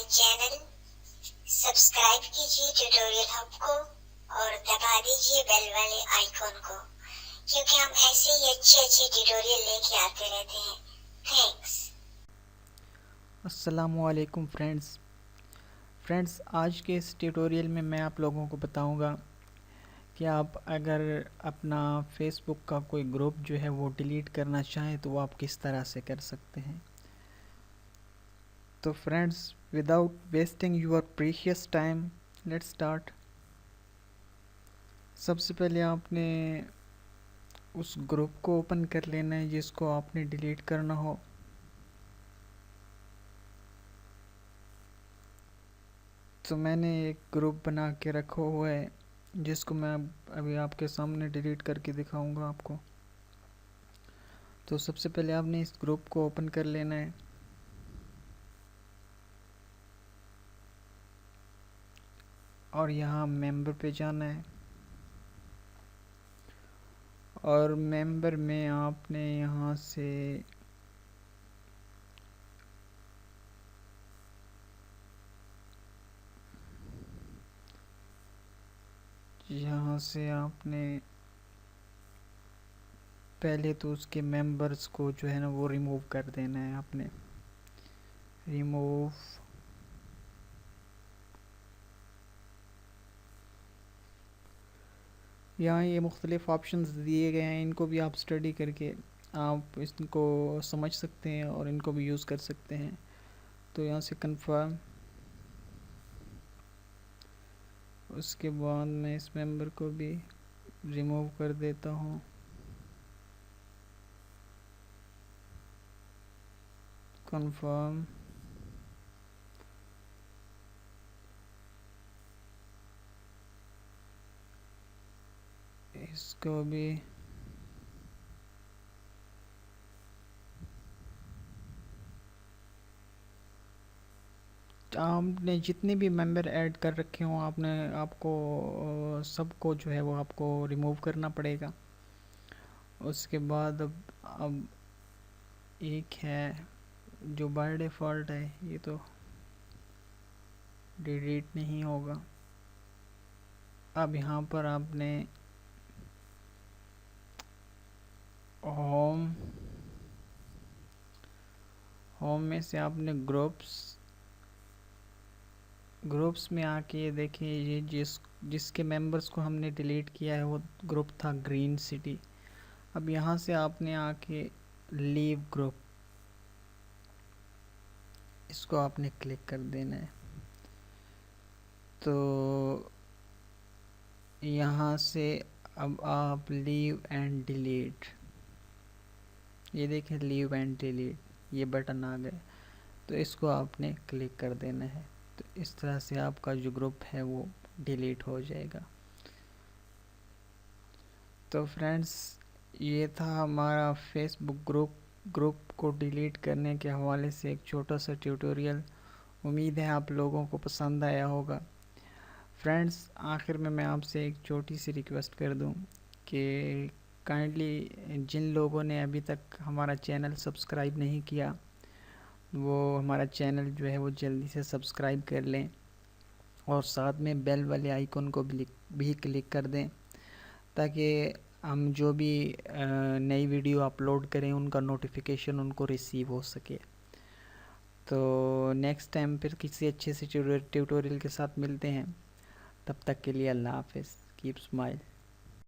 Channel subscribe कीजिए tutorial hub को और दबा दीजिए बेल वाले आइकॉन को, क्योंकि हम ऐसे ही अच्छे ट्यूटोरियल लेके आते रहते हैं। थैंक्स। अस्सलामुअलैकुम फ्रेंड्स, आज के इस ट्यूटोरियल में मैं आप लोगों को बताऊंगा कि आप अगर अपना फेसबुक का कोई ग्रुप जो है वो डिलीट करना चाहें तो वो आप किस तरह से कर सकते हैं। तो friends, without wasting your precious time, let's start. सबसे पहले आपने उस ग्रुप को ओपन कर लेना है जिसको आपने डिलीट करना हो। तो मैंने एक ग्रुप बना के रखा हुआ है जिसको मैं अभी आपके सामने डिलीट करके दिखाऊंगा आपको। तो सबसे पहले आपने इस ग्रुप को ओपन कर लेना है। और यहाँ मेंबर पे जाना है और मेंबर में आपने यहाँ से आपने पहले तो उसके मेंबर्स को जो है ना वो रिमूव कर देना है। आपने रिमूव, यहाँ ये मुख्तलिफ ऑप्शंस दिए गए हैं, इनको भी आप स्टडी करके आप इसको समझ सकते हैं और इनको भी यूज़ कर सकते हैं। तो यहाँ से कंफर्म, उसके बाद मैं इस मेंबर को भी रिमूव कर देता हूँ। कंफर्म, इसको भी आपने जितने भी मेंबर ऐड कर रखे हों आपको सबको जो है वो आपको रिमूव करना पड़ेगा। उसके बाद अब एक है जो बाय डिफ़ॉल्ट है, ये तो डिलीट नहीं होगा। अब यहाँ पर आपने होम में से आपने ग्रुप्स में आके ये देखिए, ये जिसके मेंबर्स को हमने डिलीट किया है वो ग्रुप था ग्रीन सिटी। अब यहाँ से आपने आके लीव ग्रुप, इसको आपने क्लिक कर देना है। तो यहाँ से अब आप लीव एंड डिलीट, ये देखें लीव एंड डिलीट, ये बटन आ गए। तो इसको आपने क्लिक कर देना है। तो इस तरह से आपका जो ग्रुप है वो डिलीट हो जाएगा। तो फ्रेंड्स, ये था हमारा फेसबुक ग्रुप को डिलीट करने के हवाले से एक छोटा सा ट्यूटोरियल। उम्मीद है आप लोगों को पसंद आया होगा। फ्रेंड्स, आखिर में मैं आपसे एक छोटी सी रिक्वेस्ट कर दूं कि काइंडली जिन लोगों ने अभी तक हमारा चैनल सब्सक्राइब नहीं किया वो हमारा चैनल जो है वो जल्दी से सब्सक्राइब कर लें और साथ में बेल वाले आइकन को भी क्लिक कर दें, ताकि हम जो भी नई वीडियो अपलोड करें उनका नोटिफिकेशन उनको रिसीव हो सके। तो नेक्स्ट टाइम फिर किसी अच्छे से ट्यूटोरियल के साथ मिलते हैं। तब तक के लिए अल्लाह हाफ़िज़। Keep smile.